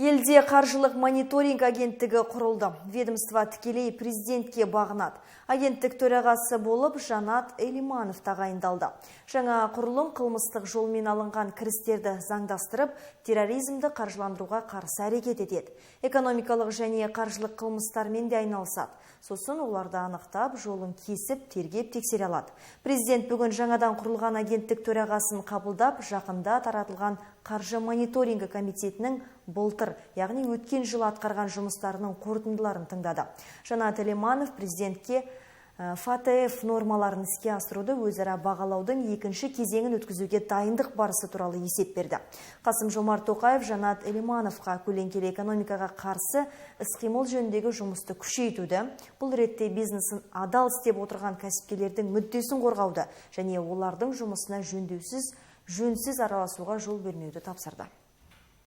Елде қаржылық мониторинг агенттігі құрылды. Ведомство тікелей президентке бағынады. Агенттік төрағасы болып Жанат Элиманов тағайындалды. Жаңа құрылым қылмыстық жолмен алынған кірістерді заңдастырып, терроризмді қаржыландыруға қарсы әрекет етеді. Экономикалық және қаржылық қылмыстармен де айналысады. Сосын оларды анықтап, жолын кесіп, тергеп тексере алады. Президент бүгін жаңадан құрылған агенттік төрағасын қабылдап, жақында таратылған қаржы мониторингі комитетінің былтыр, яғни өткен жыл атқарған жұмыстарының қорытындыларын тыңдады. Жанат Элиманов президентке ФАТФ нормаларын іске асыруды өзара бағалаудың екінші кезеңін өткізуге дайындық барысы туралы есеп берді. Қасым-Жомарт Тоқаев Жанат Элимановқа көлеңкелі экономикаға қарсы іс-қимыл жөніндегі жұмысты күшейтуді, бұл ретте бизнесін адал істеп отырған кәсіпкерлердің мүддесін қорғауды және олардың жұмысына жөнсіз араласуға жол бермеуді тапсырды.